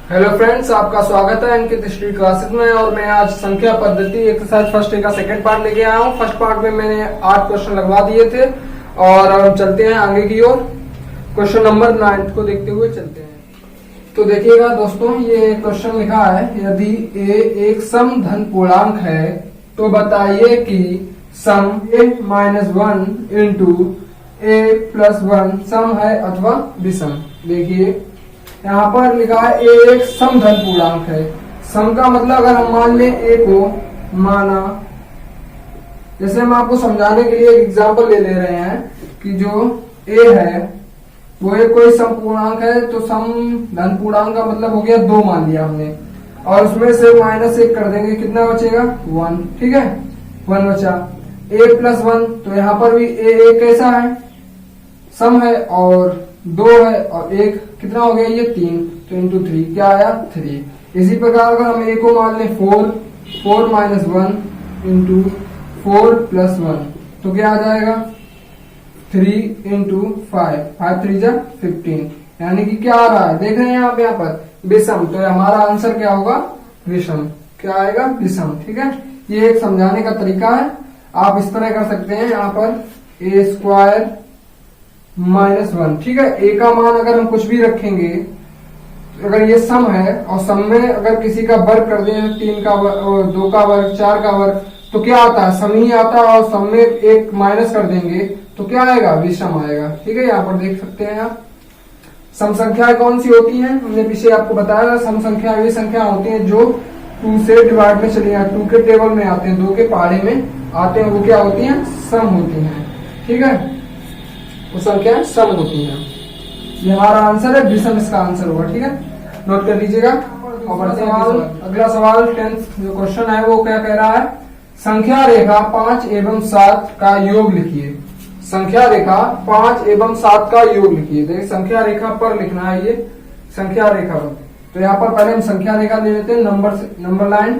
Hello friends, आपका स्वागत है अंकित हिस्ट्री क्लासेस में। और मैं आज संख्या पद्धति एक्सरसाइज फर्स्ट का सेकंड पार्ट लेके आया हूँ। फर्स्ट पार्ट में मैंने 8 क्वेश्चन लगवा दिए थे और अब हम चलते हैं आगे की ओर। क्वेश्चन नंबर 9 को देखते हुए चलते हैं। तो देखिएगा दोस्तों, ये क्वेश्चन लिखा है, यदि a एक सम धन पूर्णांक है तो बताइए कि सम a-1 इंटू a+1 सम है अथवा विषम। देखिए यहाँ पर लिखा है a एक सम धन पूर्णांक है। सम का मतलब अगर हम मान लें a को माना, जैसे हम आपको समझाने के लिए एक एग्जांपल ले रहे हैं कि जो a है वो एक कोई सम पूर्णांक है, तो सम धन पूर्णांक का मतलब हो गया 2 मान लिया हमने, और उसमें से -1 कर देंगे, कितना बचेगा 1। ठीक है, 1 बचा। a+1, तो यहाँ पर भी a कैसा है, सम है और 2 है और 1 कितना हो गया, ये 3, तो इंटू 3 क्या आया 3। इसी प्रकार अगर हम a को मान लें 4 - 1 इंटू 4+1 तो क्या आ जाएगा 3 इंटू 5 3 जा 15, यानी कि क्या आ रहा है देख रहे हैं आप यहाँ पर विषम। तो हमारा आंसर क्या होगा, विषम। क्या आएगा, विषम। ठीक है, ये एक समझाने का तरीका है। आप इस तरह कर सकते हैं, यहाँ पर a² -1। ठीक है, a का मान अगर हम कुछ भी रखेंगे, अगर ये सम है और सम में अगर किसी का वर्ग कर दें, 3 का वर्ग, 2 का वर्ग, 4 का वर्ग, तो क्या आता है, सम ही आता है। और सम में एक माइनस कर देंगे तो क्या आएगा, विषम आएगा। ठीक है, यहाँ पर देख सकते हैं आप। सम संख्याएं कौन सी होती हैं, हमने पीछे आपको बताया था। सम संख्या वे संख्या होती हैं जो 2 से डिवाइड में चली जाती, 2 के टेबल में आते हैं, 2 के पहाड़े में आते हैं, वो क्या होती हैं, सम होती हैं। ठीक है, वो संख्या सम होती हैं। ये हमारा आंसर है, विषम इसका आंसर होगा। ठीक है, नोट कर लीजिएगा। अगला सवाल 10th जो क्वेश्चन है वो क्या कह रहा है, संख्या रेखा 5 एवं 7 का योग लिखिए। संख्या रेखा 5 एवं 7 का योग लिखिए। देखिए संख्या रेखा पर लिखना है, ये संख्या रेखा पर। तो यहाँ पर पहले हम संख्या रेखा ले लेते हैं, नंबर लाइन।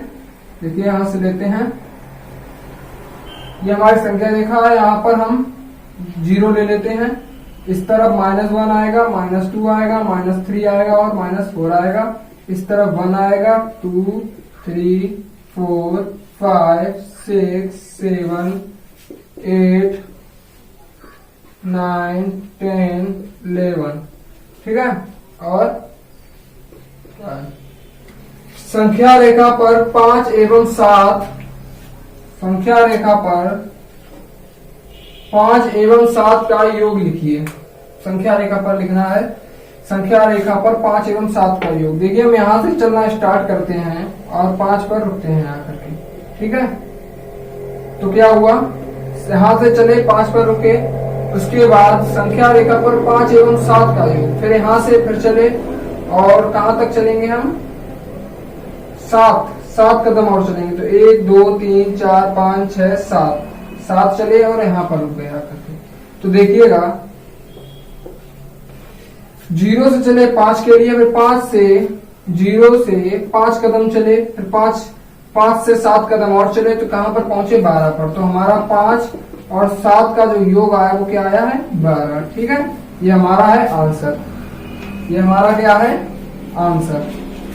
देखिए यहां से लेते हैं, ये हमारी संख्या रेखा है। यहाँ पर हम 0 ले लेते हैं, इस तरफ -1 आएगा, -2 आएगा, -3 आएगा और -4 आएगा। इस तरफ 1 आएगा, 2 3 4 5 6 7 8 9 10 11। ठीक है, और संख्या रेखा पर 5 एवं 7, संख्या रेखा पर 5 एवं 7 का योग लिखिए। संख्या रेखा पर लिखना है, संख्या रेखा पर 5 एवं 7 का योग। देखिए हम यहां से चलना स्टार्ट करते हैं और 5 पर रुकते हैं आकर के। ठीक है, तो क्या हुआ, यहां से चले 5 पर रुके, उसके बाद संख्या रेखा पर 5 एवं 7 का योग, फिर यहां से फिर चले और कहां तक चलेंगे हम, 7 कदम और चलेंगे। तो 1 2 3 4 5 6 7 चले और यहाँ पर रुक गए आकर के। तो देखिएगा 0 से चले 5 के लिए, फिर 0 से 5 कदम चले, फिर 5 से 7 कदम और चले, तो कहां पर पहुंचे, 12 पर। तो हमारा 5 और 7 का जो योग आया वो क्या आया है, 12। ठीक है, ये हमारा है आंसर। ये हमारा क्या है, आंसर।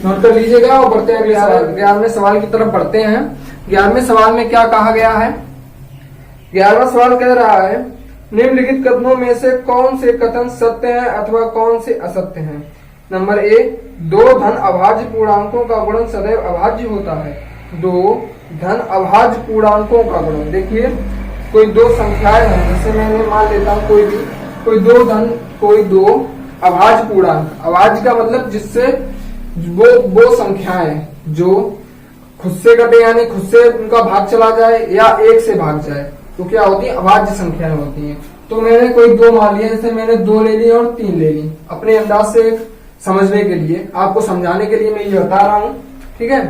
नोट कर लीजिएगा और बढ़ते हैं अगले सवाल, 11वें सवाल की तरफ बढ़ते हैं। 11वें सवाल में क्या कहा गया है, 11वां सवाल कह रहा है, निम्नलिखित कथनों में से कौन से कथन सत्य हैं अथवा कौन से असत्य हैं। नंबर ए, 2 धन अभाज्य पूर्णांकों का गुणन सदैव अभाज्य होता है। 2 धन अभाज्य पूर्णांकों का गुणन। देखिए कोई 2 संख्याएं हैं, जैसे मैंने मान लेता हूं कोई 2 अभाज्य पूर्णांक। अभाज्य का मतलब जिससे वो संख्याएं जो खुद से कटे, यानी खुद से उनका भाग चला जाए या 1 से भाग जाए, तो क्या होती है, अभाज्य संख्याएं होती हैं। तो मैंने कोई 2 मान लिया, जैसे मैंने 2 ले ली और 3 ले ली, अपने अंदाज से समझने के लिए, आपको समझाने के लिए मैं ये बता रहा हूं। ठीक है,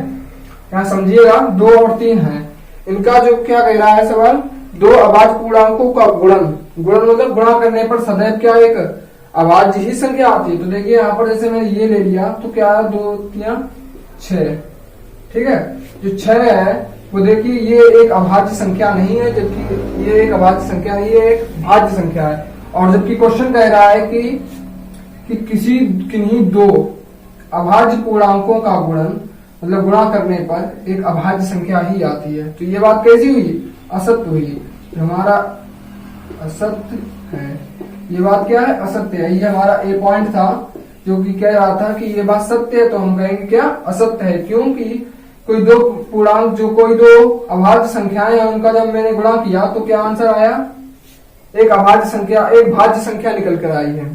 यहाँ समझिएगा 2 और 3 है, इनका जो क्या कह रहा है सवाल, 2 अभाज्य पूर्णांकों का गुणन मतलब गुणा करने पर सदैव क्या एक अभाज्य ही संख्या आती है। तो देखिए यहाँ पर जैसे मैंने ये ले लिया तो क्या है, 2 3 6। ठीक है, जो 6 है वो देखिए ये एक अभाज्य संख्या नहीं है, जबकि ये एक अभाज्य संख्या नहीं, ये एक भाज्य संख्या है। और जबकि क्वेश्चन कह रहा है कि किन्हीं 2 अभाज्य पूर्णांकों का गुणन मतलब गुणा करने पर एक अभाज्य संख्या ही आती है। तो ये बात कैसी हुई? असत्य हुई। हमारा असत्य है, ये बात क्या है? असत्य है। ये हमारा ए पॉइंट था जो कि कह रहा था कि ये बात सत्य है, तो हम कहेंगे क्या? असत्य है। क्योंकि कोई दो पूर्णांक जो कोई दो अभाज्य संख्याएं हैं उनका जब मैंने गुणा किया तो क्या आंसर आया? एक अभाज्य संख्या, एक भाज्य संख्या निकल कर आई है,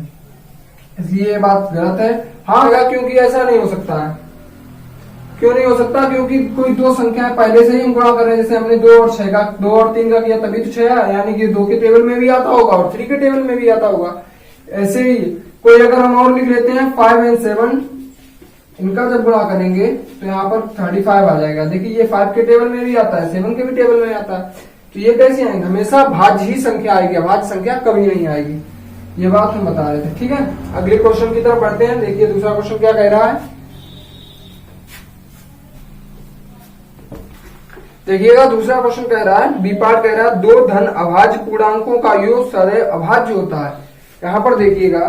इसलिए ये बात गलत है। हाँ, क्योंकि ऐसा नहीं हो सकता है। क्यों नहीं हो सकता? क्योंकि कोई दो संख्याएं पहले से ही हम गुणा कर रहे हैं, जैसे हमने 2 और 6 का 2 और 3 का किया तभी तो 6 है, यानी कि 2 के टेबल में भी आता होगा और 3 के टेबल में भी आता होगा। ऐसे ही कोई अगर हम और लिख लेते हैं 5 और 7, इनका जब गुणा करेंगे तो यहाँ पर 35 आ जाएगा। देखिए ये 5 के टेबल में भी आता है, 7 के भी टेबल में आता है। तो ये कैसे आएंगे? हमेशा भाज्य ही संख्या आएगी, अभाज्य संख्या कभी नहीं आएगी। ये बात हम बता रहे थे। ठीक है, अगले क्वेश्चन की तरफ बढ़ते हैं। देखिए दूसरा क्वेश्चन क्या कह रहा है, देखिएगा। दूसरा क्वेश्चन कह रहा है, बी पार्ट कह रहा है, दो धन अभाज्य पूर्णांकों का योग सदैव अभाज्य होता है। यहाँ पर देखिएगा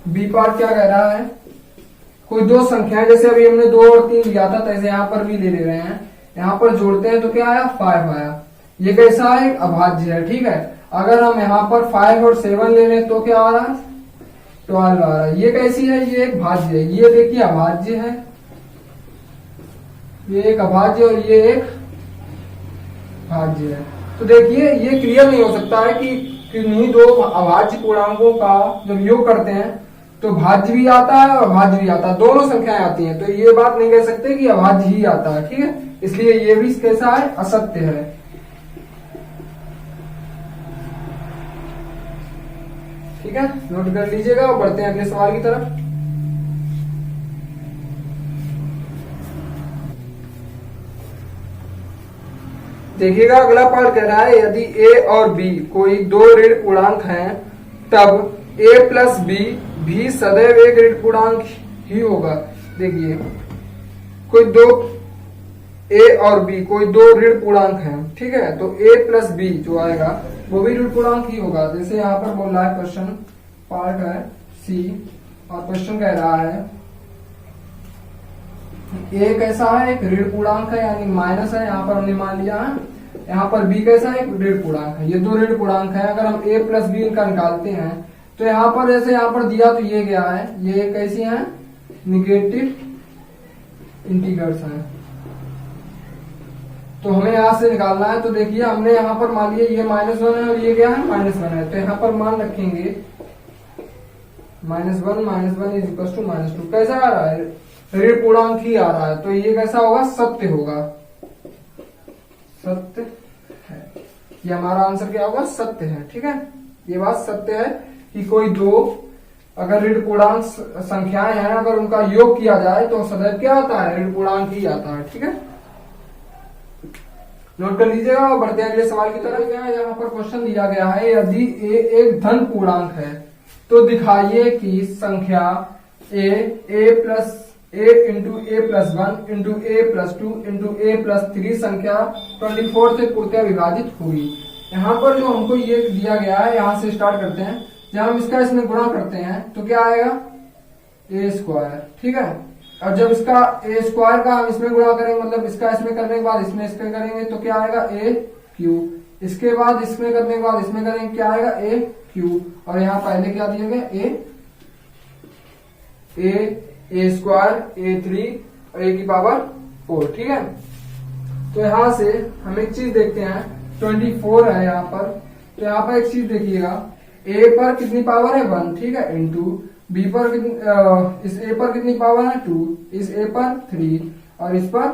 बी पार्ट क्या कह रहा है, कोई दो संख्याएं, जैसे अभी हमने 2 और 3 लिया था तैसे यहाँ पर भी ले रहे हैं। यहाँ पर जोड़ते हैं तो क्या आया? 5 आया। ये कैसा है? अभाज्य है। ठीक है, अगर हम यहाँ पर 5 और 7 ले लें तो क्या आ रहा है? 12 आ रहा है। ये कैसी है? ये एक भाज्य है। ये देखिए अभाज्य है, ये एक अभाज्य और ये एक भाज्य है। तो देखिए ये क्लियर नहीं हो सकता है कि किन्हीं दो अभाज्य पूर्णांकों का जब योग करते हैं तो भाज्य भी आता है और अभाज्य भी आता है, दोनों संख्याएं आती हैं। तो ये बात नहीं कह सकते कि अभाज्य ही आता है। ठीक है, इसलिए ये भी कैसा है? असत्य है। ठीक है, नोट कर लीजिएगा और बढ़ते हैं अगले सवाल की तरफ। देखिएगा अगला पार्ट कह रहा है, यदि a और b कोई दो ऋण पूर्णांक हैं तब a प्लस b भी सदैव एक ऋण पूर्णांक ही होगा। देखिए कोई दो a और b कोई दो ऋण पूर्णांक हैं, ठीक है, तो a प्लस b जो आएगा वो भी ऋण पूर्णांक ही होगा। जैसे यहाँ पर बोल रहा है क्वेश्चन पार्ट है सी और क्वेश्चन कह रहा है a कैसा है? एक ऋण पूर्णांक है यानी माइनस है, यहाँ पर हमने मान लिया है। यहाँ पर b कैसा है? एक ऋण पूर्णांक है। ये दो ऋण पूर्णांक है। अगर हम a प्लस b इनका निकालते हैं तो यहाँ पर जैसे यहाँ पर दिया तो ये गया है, ये कैसी है? निगेटिव इंटीग्रल्स हैं। तो हमें यहाँ से निकालना है। तो देखिए हमने यहाँ पर मान लिया ये -1 है और ये क्या है? -1 है। तो यहाँ पर मान रखेंगे -1 इज इक्वल टू -2। कैसा आ रहा है? ऋण पूर्णांक ही आ रहा है। तो ये कैसा होगा? सत्य होगा। सत्य है, ये हमारा आंसर क्या होगा? सत्य है। ठीक है, ये बात सत्य है कि कोई दो अगर ऋण पूर्णांक संख्याएं हैं, अगर उनका योग किया जाए तो सदैव क्या आता है? ऋण पूर्णांक ही आता है। ठीक है, नोट कर लीजिएगा और बढ़ते हैं अगले सवाल की तरफ। यहाँ पर क्वेश्चन दिया गया है, यदि a एक धन पूर्णांक है तो दिखाइए कि संख्या a plus a into a plus 1 into a plus 2 into a plus 3 संख्या 24 से पूर्णतः विभाजित होगी। यहाँ पर जो हमको ये दिया गया है, यहाँ से स्टार्ट करते हैं। जब हम इसका इसमें गुणा करते हैं तो क्या आएगा? a square. ठीक है, और जब इसका a स्क्वायर का हम इसमें गुणा करेंगे, मतलब इसका इसमें करने के बाद इसमें करेंगे तो क्या आएगा? a cube. इसके बाद इसमें करने के बाद इसमें करेंगे, क्या आएगा? a cube. और यहाँ पहले क्या दिया गया? a स्क्वायर a3 और a की पावर 4। ठीक है, तो यहाँ से हम एक चीज देखते हैं, 24 है यहाँ पर। तो यहाँ पर एक चीज देखिएगा, a पर कितनी पावर है? 1। ठीक है, इंटू b पर कितनी, इस a पर कितनी पावर है? 2, इस a पर 3 और इस पर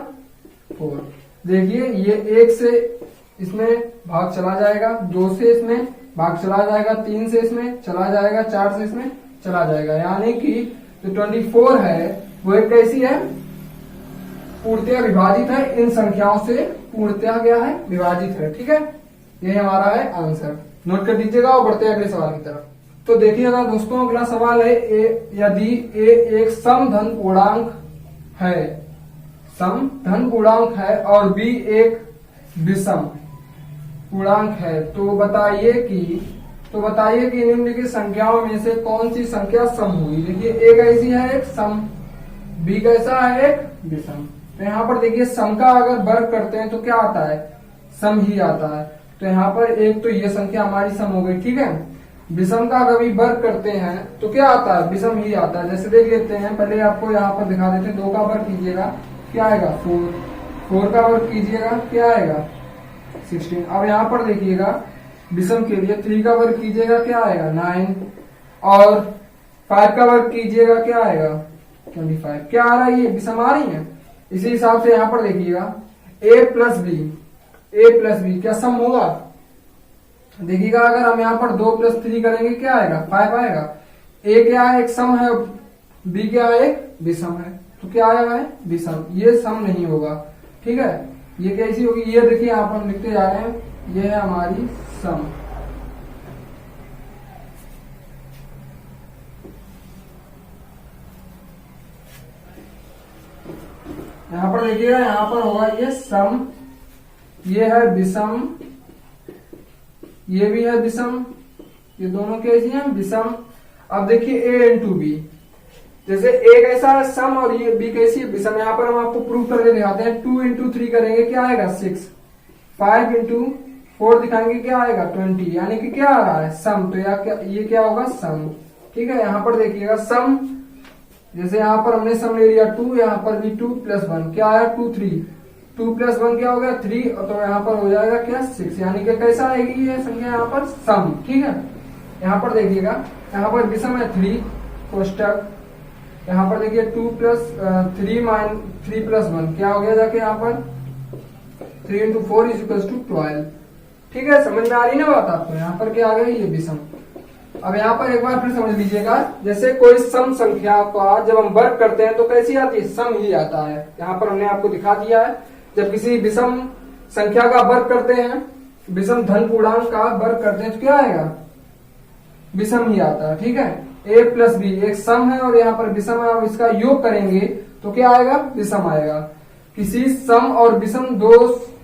4। देखिए ये 1 से इसमें भाग चला जाएगा, 2 से इसमें भाग चला जाएगा, 3 से इसमें चला जाएगा, 4 से इसमें चला जाएगा। यानी कि जो 24 है वो एक कैसी है? पूर्णतः विभाजित है। इन संख्याओं से पूर्णतः क्या है? विभाजित है। ठीक है, ये हमारा है आंसर। नोट कर दीजिएगा और बढ़ते हैं अगले सवाल की तरफ। तो देखिएगा दोस्तों, अगला सवाल है, यदि a एक सम धन पूर्णांक है, सम धन पूर्णांक है और b एक विषम पूर्णांक है, तो बताइए कि निम्नलिखित संख्याओं में से कौन सी संख्या सम होगी। देखिए a कैसी है? एक सम बी कैसा है, एक विषम। तो यहाँ पर देखिए सम का अगर वर्ग करते हैं तो क्या आता है, सम ही आता है। तो यहाँ पर एक तो ये संख्या हमारी सम हो गई, ठीक है। विषम का कभी वर्ग करते हैं तो क्या आता है, विषम ही आता है। जैसे देख लेते हैं, पहले आपको यहाँ पर दिखा देते हैं, 2 का वर्ग कीजिएगा क्या आएगा 4, 4 का वर्ग कीजिएगा क्या आएगा 16। अब यहाँ पर देखिएगा विषम के लिए 3 का वर्ग कीजिएगा क्या आएगा 9, और 5 का वर्ग कीजिएगा क्या आएगा 25। क्या आ रहा है, ये विषम आ रही है। इसी हिसाब से यहाँ पर देखिएगा a प्लस बी क्या सम होगा, देखिएगा अगर हम यहाँ पर 2 + 3 करेंगे क्या आएगा 5 आएगा। a क्या है, एक सम है, b क्या है, एक विषम है। तो क्या आएगा है विषम, ये सम नहीं होगा, ठीक है। ये कैसी होगी, ये देखिए यहाँ पर लिखते जा रहे हैं, ये है हमारी सम। यहाँ पर देखिएगा, यहाँ पर होगा ये सम, ये है विषम, ये भी है विषम, ये दोनों कैसी हैं विषम। अब देखिए a इंटू बी, जैसे a कैसा है सम और ये b कैसी है विषम। यहाँ पर हम आपको प्रूव करके दिखाते हैं। 2 × 3 करेंगे क्या आएगा 6, 5 × 4 दिखाएंगे क्या आएगा 20, यानी कि क्या आ रहा है सम। तो ये क्या होगा सम, ठीक है। यहाँ पर देखिएगा सम, जैसे यहाँ पर हमने सम ले लिया 2, यहाँ पर भी 2 + 1 क्या आया 2 3, 2 + 1 क्या हो गया 3, तो यहाँ पर हो जाएगा क्या 6, यानी कि कैसा आएगी ये संख्या यहाँ पर सम, ठीक है। यहाँ पर देखिएगा, यहाँ पर विषम है 3 कोष्टक, यहाँ पर देखिए 2 + 3 + 1 क्या हो गया जाके यहाँ पर 3 × 4 = 12, ठीक है। समझ में आ रही ना बात आपको, यहाँ पर क्या आ गया ये विषम। अब यहाँ पर एक बार फिर समझ लीजिएगा, जैसे कोई सम संख्या का जब हम वर्ग करते हैं तो कैसी आती है, सम ही आता है। यहाँ पर हमने आपको दिखा दिया है, जब किसी विषम संख्या का वर्ग करते हैं, विषम धन पूर्णांक का वर्ग करते हैं तो क्या आएगा विषम ही आता है, ठीक है। a + b एक सम है और यहाँ पर विषम है, अब इसका योग करेंगे तो क्या आएगा विषम आएगा। किसी सम और विषम दो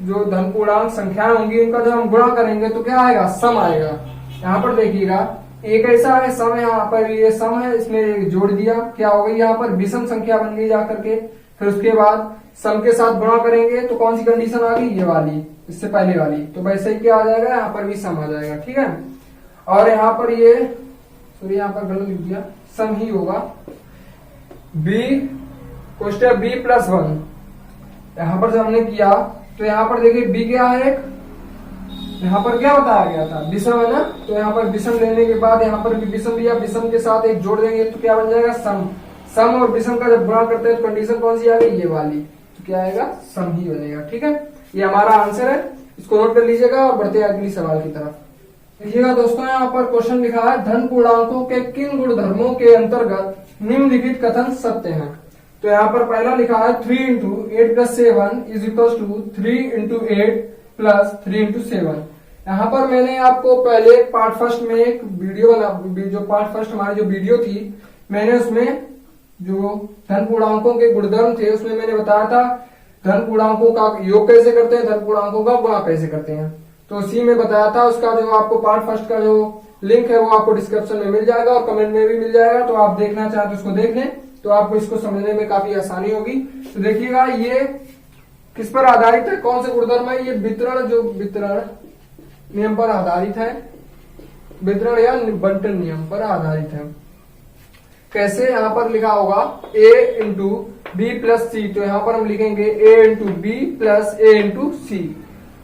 जो धन पूर्णांक संख्याएं होंगी इनका जब हम गुणा करेंगे तो क्या आएगा सम आएगा। यहाँ पर देखिएगा एक ऐसा है सम है, यहाँ पर ये सम है, इसमें जोड़ दिया क्या हो गई यहाँ पर विषम संख्या बन गई जाकर के। फिर उसके बाद सम के साथ गुणा करेंगे तो कौन सी कंडीशन आ गई, ये वाली, इससे पहले वाली। तो वैसे ही क्या आ जाएगा, यहाँ पर भी सम आ जाएगा, ठीक है। और यहाँ पर ये सॉरी यहाँ पर गलत लिख दिया, सम ही होगा। b कोष्टक b + 1 यहाँ पर जब हमने किया तो यहाँ पर देखिए b क्या है, एक यहाँ पर क्या बताया गया था विषम है ना, तो यहाँ पर विषम लेने के बाद यहाँ पर भी विषम लिया, विषम के साथ एक जोड़ देंगे तो क्या बन जाएगा सम। सम और विषम का जब गुणा करते हैं तो कंडीशन कौन सी आ गई, ये वाली, तो क्या आएगा सम ही बनेगा, ठीक है। ये हमारा आंसर है, इसको नोट कर लीजिएगा और बढ़ते हैं अगली सवाल की तरफ। देखिएगा दोस्तों, यहाँ पर क्वेश्चन लिखा है धन पूर्णांकों के किन गुणधर्मों के अंतर्गत निम्नलिखित कथन सत्य हैं। तो यहाँ पर पहला लिखा है 3 × 8 + 7 = 3 × 8 + 3 × 7। यहाँ पर मैंने आपको पहले पार्ट फर्स्ट में एक वीडियो जो पार्ट फर्स्ट हमारी जो वीडियो थी, मैंने उसमें जो धन पूर्णांकों के गुणधर्म थे उसमें मैंने बताया था धन पूर्णांकों का योग कैसे करते हैं, धन पूर्णांकों का गुणा कैसे करते हैं। तो उसी में बताया था, उसका जो आपको पार्ट फर्स्ट का जो लिंक है वो आपको डिस्क्रिप्शन में मिल जाएगा और कमेंट में भी मिल जाएगा। तो आप देखना चाहे तो उसको देख लें, तो आपको इसको समझने में काफी आसानी होगी। तो देखिएगा ये किस पर आधारित है, कौन से गुणधर्म है, ये वितरण नियम पर आधारित है, वितरण या बंटन नियम पर आधारित है। कैसे, यहाँ पर लिखा होगा a × b + c, तो यहाँ पर हम लिखेंगे a × b + a × c।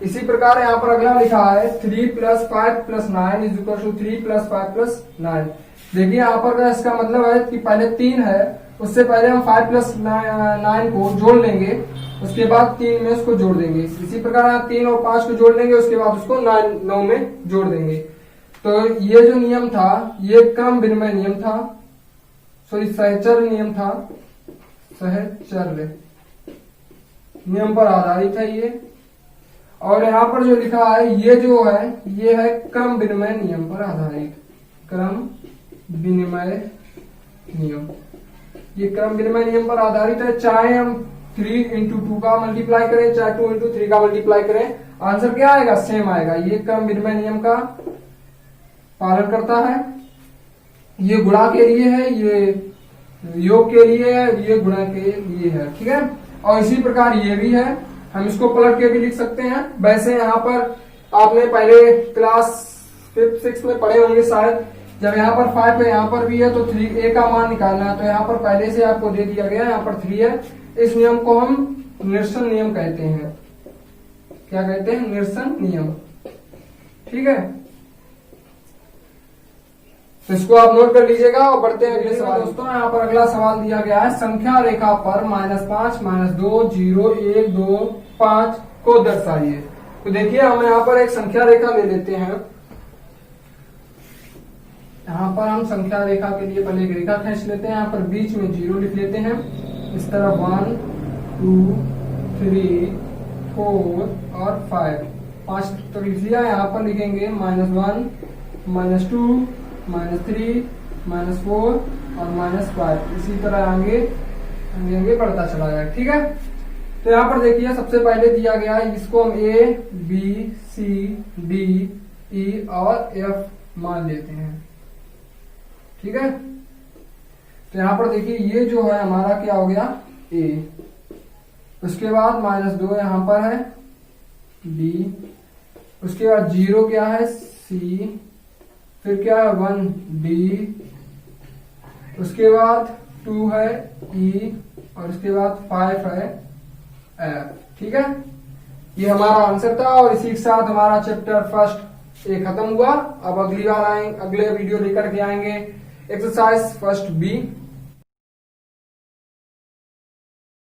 इसी प्रकार यहाँ पर अगला लिखा है 3 + 5 + 9 = 3 + 5 + 9। देखिए यहाँ पर इसका मतलब है कि पहले 3 है, उससे पहले हम 5 + 9 को जोड़ लेंगे, उसके बाद 3 में उसको जोड़ देंगे। इसी प्रकार यहाँ 3 और 5 को जोड़ लेंगे, उसके बाद उसको 9 में जोड़ देंगे। तो ये जो नियम था ये क्रम विनिमय नियम था, सॉरी सहचर्य नियम था, सहचर्य नियम पर आधारित है ये। और यहाँ पर जो लिखा है ये जो है ये है क्रम विनिमय नियम पर आधारित, क्रम विनिमय नियम। ये क्रम विनिमय नियम पर आधारित है, चाहे हम 3 × 2 का मल्टीप्लाई करें चाहे 2 × 3 का मल्टीप्लाई करें, आंसर क्या आएगा सेम आएगा। ये क्रम विनिमय नियम का पालन करता है। ये गुणा के लिए है, ये योग के लिए है, ये गुणा के लिए है, ठीक है। और इसी प्रकार ये भी है, हम इसको पलट के भी लिख सकते हैं। वैसे यहाँ पर आपने पहले क्लास 5th 6th में पढ़े होंगे शायद, जब यहाँ पर 5 है, यहाँ पर भी है, तो 3a का मान निकालना है। तो यहाँ पर पहले से आपको दे दिया गया है, यहाँ पर 3 है। इस नियम को हम निरसन नियम कहते हैं। क्या कहते हैं? निरसन नियम, ठीक है। तो इसको आप नोट कर लीजिएगा और बढ़ते हैं अगले सवाल। दोस्तों यहाँ पर अगला सवाल दिया गया है, संख्या रेखा पर -5, -2, 0, 1, 2, 5 को दर्शाइए। तो देखिए हम यहाँ पर एक संख्या रेखा ले लेते हैं। यहाँ पर हम संख्या रेखा के लिए पहले एक रेखा खींच लेते हैं। यहाँ पर बीच में 0 लिख लेते हैं। इस तरह 1, 2, 3, 4 और 5 तो लिख लिया। यहाँ पर लिखेंगे -1, -2, -3, -4 और -5। इसी तरह आगे बढ़ता चला जाए, ठीक है। तो यहाँ पर देखिए सबसे पहले दिया गया है, इसको हम A, B, C, D, E और F मान लेते हैं, ठीक है। तो यहाँ पर देखिए ये जो है हमारा क्या हो गया, A। उसके बाद -2 यहाँ पर है, B। उसके बाद 0 क्या है, C। फिर क्या है 1, D। उसके बाद 2 है, E। और उसके बाद 5 है, F, ठीक है। ये हमारा आंसर था और इसी के साथ हमारा चैप्टर फर्स्ट ए खत्म हुआ। अब अगली बार अगले वीडियो लेकर के आएंगे एक्सरसाइज फर्स्ट बी।